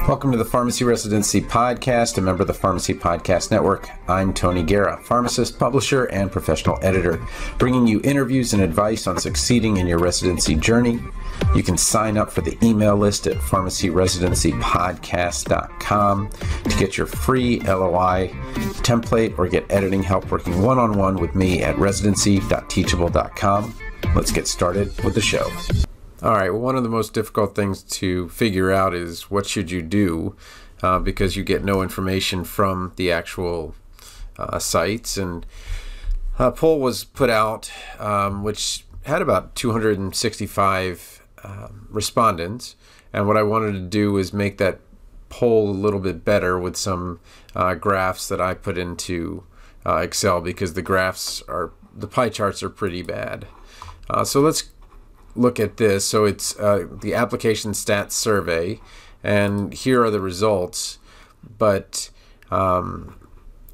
Welcome to the Pharmacy Residency Podcast, a member of the Pharmacy Podcast Network. I'm Tony Guerra, pharmacist, publisher, and professional editor, bringing you interviews and advice on succeeding in your residency journey. You can sign up for the email list at pharmacyresidencypodcast.com to get your free LOI template or get editing help working one-on-one with me at residency.teachable.com. Let's get started with the show. All right, well, one of the most difficult things to figure out is what should you do because you get no information from the actual sites. And a poll was put out which had about 265 respondents. And what I wanted to do was make that poll a little bit better with some graphs that I put into Excel, because the pie charts are pretty bad. So let's look at this. So it's the application stats survey, and here are the results. But I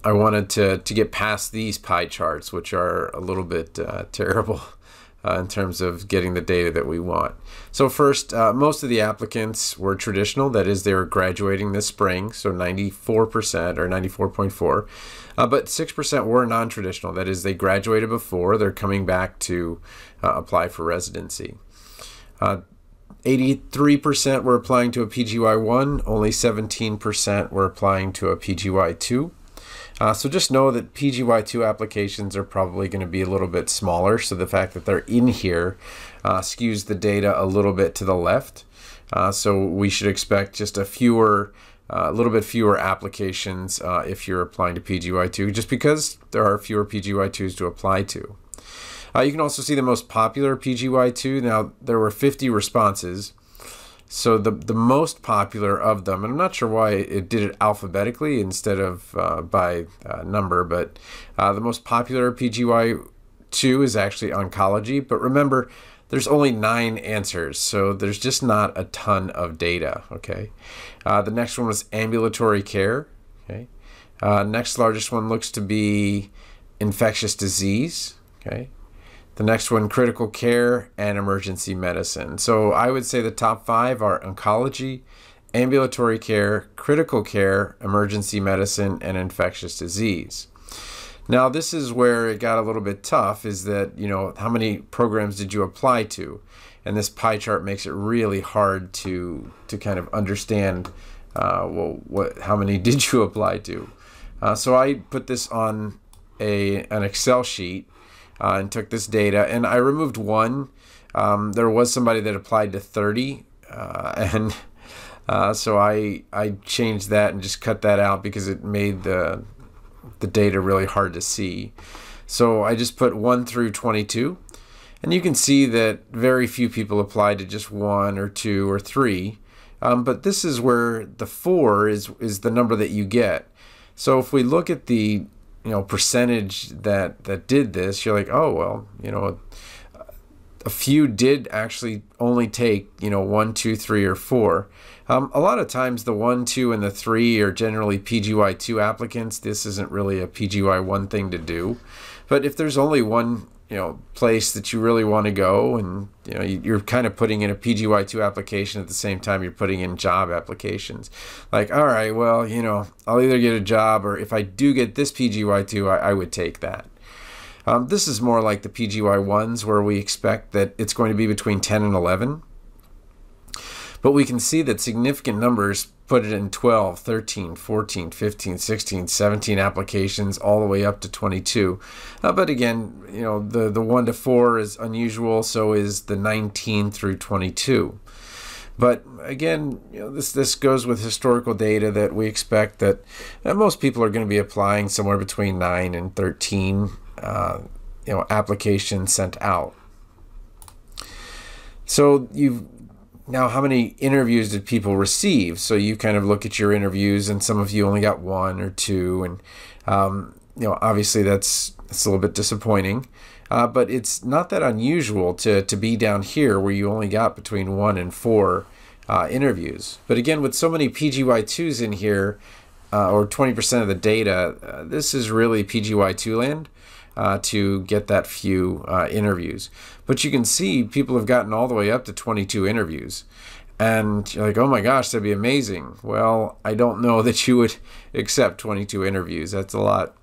wanted to get past these pie charts, which are a little bit terrible in terms of getting the data that we want. So first, most of the applicants were traditional, that is, they were graduating this spring, so 94% or 94.4%. But 6% were non-traditional, that is, they graduated before, they're coming back to apply for residency. 83% were applying to a PGY1, only 17% were applying to a PGY2. So just know that PGY2 applications are probably going to be a little bit smaller, so the fact that they're in here skews the data a little bit to the left. So we should expect just a little bit fewer applications if you're applying to PGY2, just because there are fewer PGY2s to apply to. You can also see the most popular PGY2. Now, there were 50 responses. So the most popular of them, and I'm not sure why it did it alphabetically instead of by number, but the most popular PGY2 is actually oncology. But remember, there's only 9 answers, so there's just not a ton of data, okay? The next one was ambulatory care, okay? Next largest one looks to be infectious disease, okay? The next one, critical care and emergency medicine. So I would say the top 5 are oncology, ambulatory care, critical care, emergency medicine, and infectious disease. Now, this is where it got a little bit tough, is that, how many programs did you apply to? And this pie chart makes it really hard to kind of understand, how many did you apply to? So I put this on an Excel sheet and took this data, and I removed one. There was somebody that applied to 30, and so I changed that and just cut that out because it made the data really hard to see. So I just put 1 through 22, and you can see that very few people applied to just 1 or 2 or 3. But this is where the 4 is the number that you get. So if we look at the percentage that did this, you're like, oh, well, a few did actually only take 1, 2, 3, or 4. A lot of times the 1, 2, and the 3 are generally PGY2 applicants. This isn't really a PGY1 thing to do. But if there's only one place that you really want to go, and you're kind of putting in a PGY2 application at the same time you're putting in job applications, like, all right, well, I'll either get a job, or if I do get this PGY2, I would take that. This is more like the PGY1s, where we expect that it's going to be between 10 and 11. But we can see that significant numbers put it in 12, 13, 14, 15, 16, 17 applications, all the way up to 22. But again, the 1 to 4 is unusual, so is the 19 through 22. But again, this goes with historical data that we expect that most people are going to be applying somewhere between 9 and 13 applications sent out. So now, how many interviews did people receive? So you kind of look at your interviews, and some of you only got 1 or 2, and obviously that's a little bit disappointing. But it's not that unusual to be down here where you only got between 1 and 4 interviews. But again, with so many PGY2s in here, or 20% of the data, this is really PGY2 land. To get that few interviews. But you can see people have gotten all the way up to 22 interviews. And you're like, oh my gosh, that'd be amazing. Well, I don't know that you would accept 22 interviews. That's a lot.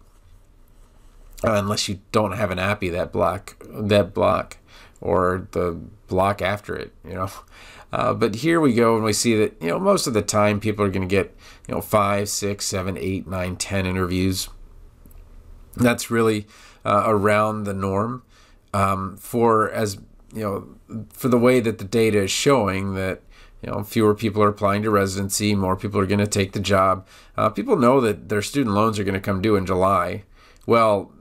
Unless you don't have an appy that block, or the block after it, But here we go, and we see that, most of the time people are going to get, 5, 6, 7, 8, 9, 10 interviews. That's really around the norm for the way that the data is showing that, fewer people are applying to residency, more people are going to take the job. People know that their student loans are going to come due in July. Well,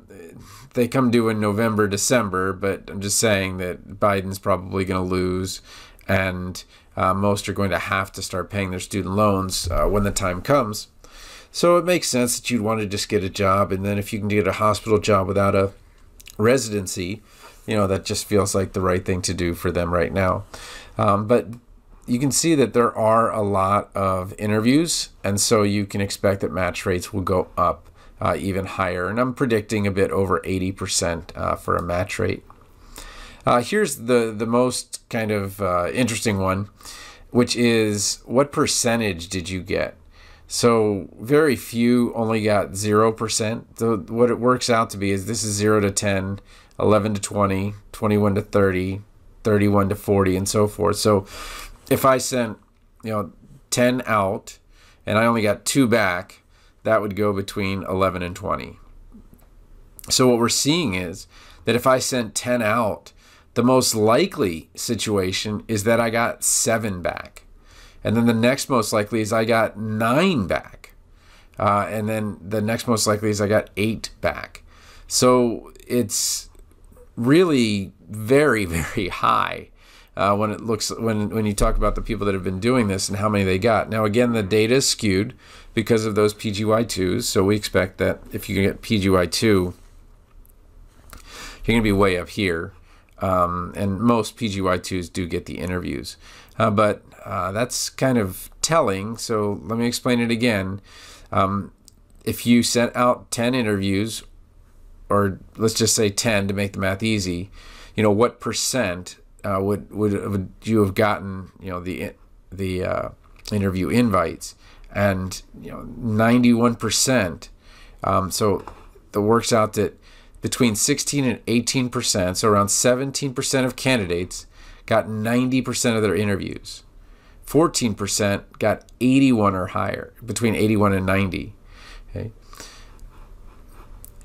they come due in November, December, but I'm just saying that Biden's probably going to lose, and most are going to have to start paying their student loans when the time comes. So it makes sense that you'd want to just get a job, and then if you can get a hospital job without a residency, that just feels like the right thing to do for them right now. But you can see that there are a lot of interviews, and so you can expect that match rates will go up even higher. And I'm predicting a bit over 80% for a match rate. Here's the most kind of interesting one, which is what percentage did you get? So very few only got 0%. So what it works out to be is this is 0 to 10, 11 to 20, 21 to 30, 31 to 40, and so forth. So if I sent 10 out and I only got 2 back, that would go between 11 and 20. So what we're seeing is that if I sent 10 out, the most likely situation is that I got 7 back. And then the next most likely is I got 9 back. And then the next most likely is I got 8 back. So it's really very, very high when you talk about the people that have been doing this and how many they got. Now, again, the data is skewed because of those PGY2s. So we expect that if you get PGY2, you're going to be way up here. And most PGY2s do get the interviews. But that's kind of telling. So let me explain it again. If you sent out 10 interviews, or let's just say 10 to make the math easy, what percent would you have gotten, the interview invites? And 91%. So that works out that between 16 and 18%, so around 17% of candidates got 90% of their interviews. 14% got 81 or higher, between 81 and 90. Okay.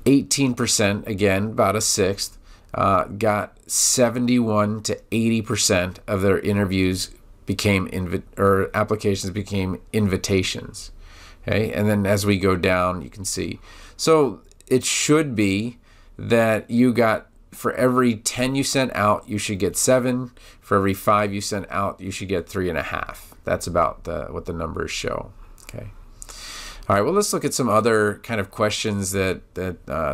18%, again, about a sixth, got 71 to 80% of their interviews applications became invitations. Okay, and then as we go down, you can see. So it should be that you got, for every 10 you sent out, you should get 7. For every 5 you sent out, you should get 3.5. That's about what the numbers show. Okay. All right, well, let's look at some other kind of questions that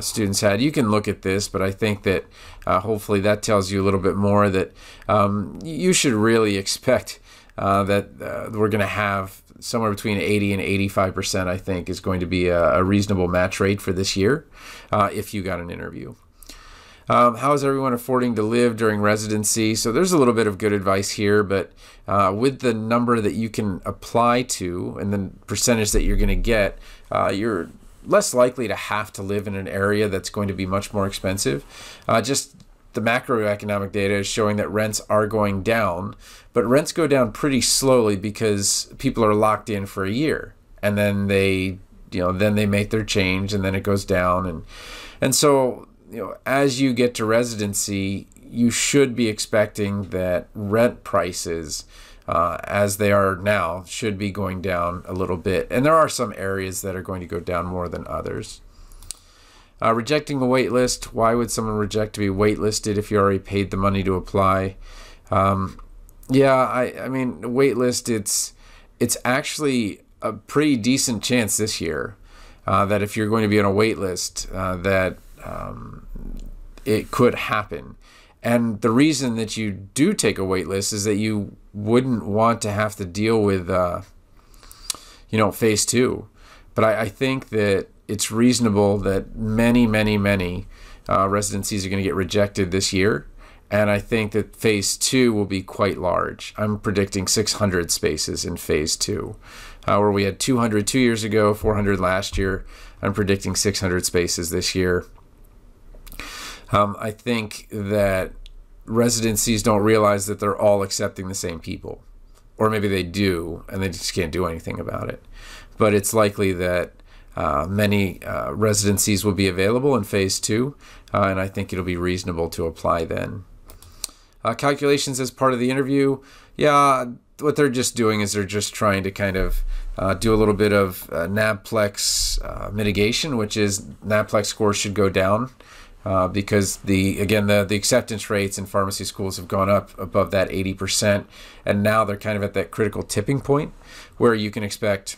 students had. You can look at this, but I think that hopefully that tells you a little bit more that you should really expect that we're going to have somewhere between 80 and 85%, I think, is going to be a reasonable match rate for this year if you got an interview. How is everyone affording to live during residency? So there's a little bit of good advice here, but with the number that you can apply to and the percentage that you're going to get, you're less likely to have to live in an area that's going to be much more expensive. Just the macroeconomic data is showing that rents are going down, but rents go down pretty slowly because people are locked in for a year, and then they make their change, and then it goes down, and so as you get to residency, you should be expecting that rent prices, as they are now, should be going down a little bit, and there are some areas that are going to go down more than others. Rejecting a wait list. Why would someone reject to be waitlisted if you already paid the money to apply? Yeah, I mean, wait list, it's actually a pretty decent chance this year that if you're going to be on a wait list, that it could happen. And the reason that you do take a wait list is that you wouldn't want to have to deal with phase 2. But I think that it's reasonable that many residencies are going to get rejected this year, And I think that phase 2 will be quite large. I'm predicting 600 spaces in phase 2. Where we had 200 2 years ago, 400 last year. I'm predicting 600 spaces this year. I think that residencies don't realize that they're all accepting the same people. Or maybe they do, and they just can't do anything about it. But it's likely that many residencies will be available in phase 2, and I think it'll be reasonable to apply then. Calculations as part of the interview, yeah, what they're just doing is they're just trying to kind of do a little bit of NABPLEX mitigation, which is NABPLEX scores should go down because the acceptance rates in pharmacy schools have gone up above that 80%, and now they're kind of at that critical tipping point where you can expect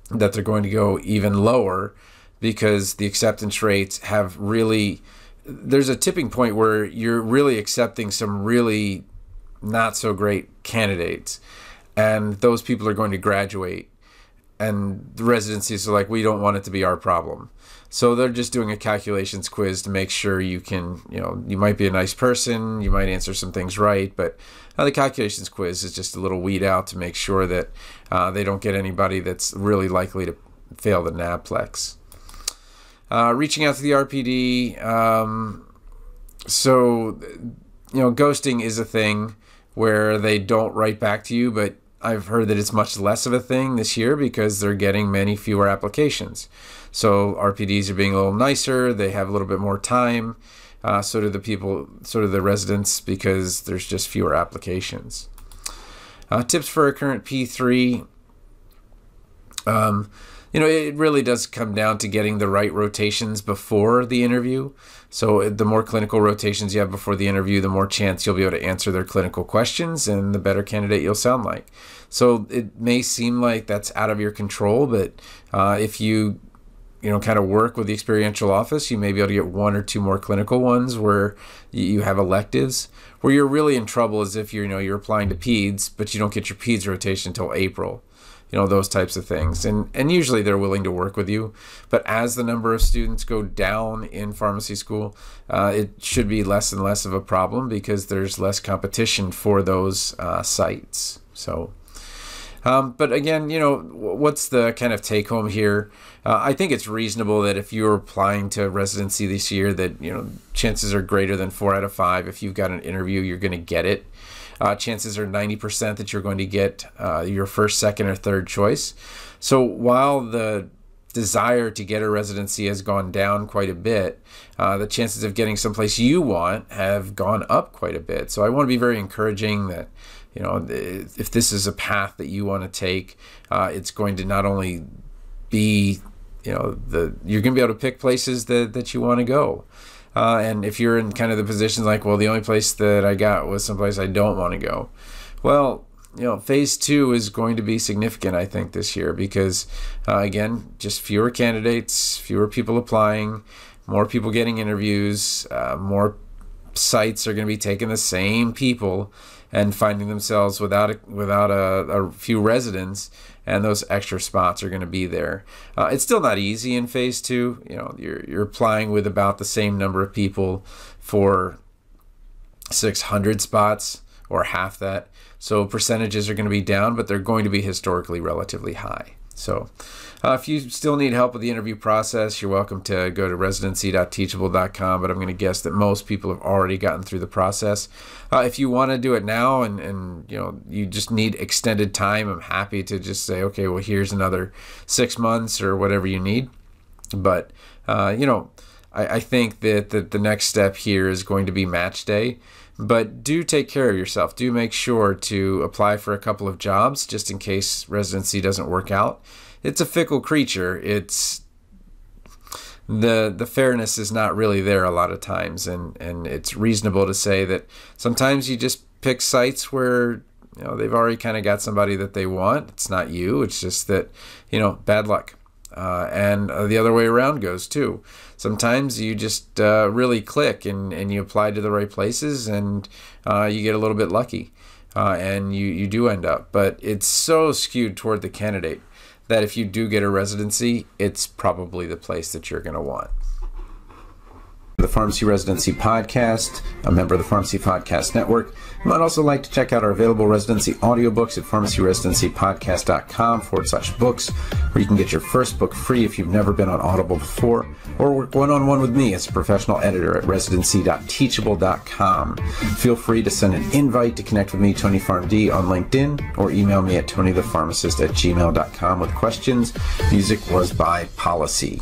that they're going to go even lower because the acceptance rates have really, there's a tipping point where you're really accepting some really not so great candidates, and those people are going to graduate, and the residencies are like, we don't want it to be our problem. So they're just doing a calculations quiz to make sure you can, you might be a nice person, you might answer some things right, but the calculations quiz is just a little weed out to make sure that they don't get anybody that's really likely to fail the NABPLEX. Reaching out to the RPD. So ghosting is a thing where they don't write back to you, but I've heard that it's much less of a thing this year because they're getting many fewer applications. So RPDs are being a little nicer. They have a little bit more time. So do the people, sort of the residents, because there's just fewer applications. Tips for a current P3. It really does come down to getting the right rotations before the interview. So the more clinical rotations you have before the interview, the more chance you'll be able to answer their clinical questions and the better candidate you'll sound like. So it may seem like that's out of your control, but if you kind of work with the experiential office, you may be able to get 1 or 2 more clinical ones where you have electives. Where you're really in trouble is if you're applying to peds, but you don't get your peds rotation until April. Those types of things. And usually they're willing to work with you. But as the number of students go down in pharmacy school, it should be less and less of a problem because there's less competition for those sites. So, but again, what's the kind of take home here? I think it's reasonable that if you're applying to residency this year that, chances are greater than 4 out of 5. If you've got an interview, you're going to get it. Chances are 90% that you're going to get your first, second, or third choice. So while the desire to get a residency has gone down quite a bit, the chances of getting someplace you want have gone up quite a bit. So I want to be very encouraging that, if this is a path that you want to take, it's going to not only be, you're going to be able to pick places that you want to go. And if you're in kind of the position like, well, the only place that I got was someplace I don't want to go. Well, phase 2 is going to be significant, I think, this year because, again, just fewer candidates, fewer people applying, more people getting interviews, more sites are going to be taking the same people and finding themselves without a few residents, and those extra spots are going to be there. It's still not easy in phase 2. You're applying with about the same number of people for 600 spots or half that. So percentages are going to be down, but they're going to be historically relatively high. So if you still need help with the interview process, you're welcome to go to residency.teachable.com, but I'm going to guess that most people have already gotten through the process. If you want to do it now and you just need extended time, I'm happy to just say, okay, well, here's another 6 months or whatever you need. But, I think that the next step here is going to be match day. But do take care of yourself. Do make sure to apply for a couple of jobs just in case residency doesn't work out. It's a fickle creature. It's the fairness is not really there a lot of times, and it's reasonable to say that sometimes you just pick sites where they've already kind of got somebody that they want. It's not you. It's just that bad luck. And the other way around goes too. Sometimes you just really click and you apply to the right places and you get a little bit lucky and you do end up. But it's so skewed toward the candidate that if you do get a residency, it's probably the place that you're going to want. the Pharmacy Residency Podcast, a member of the Pharmacy Podcast Network. You might also like to check out our available residency audiobooks at pharmacyresidencypodcast.com/books, where you can get your first book free if you've never been on Audible before, or work one-on-one with me as a professional editor at residency.teachable.com. Feel free to send an invite to connect with me, Tony PharmD, on LinkedIn, or email me at tonythepharmacist@gmail.com with questions. Music was by Policy.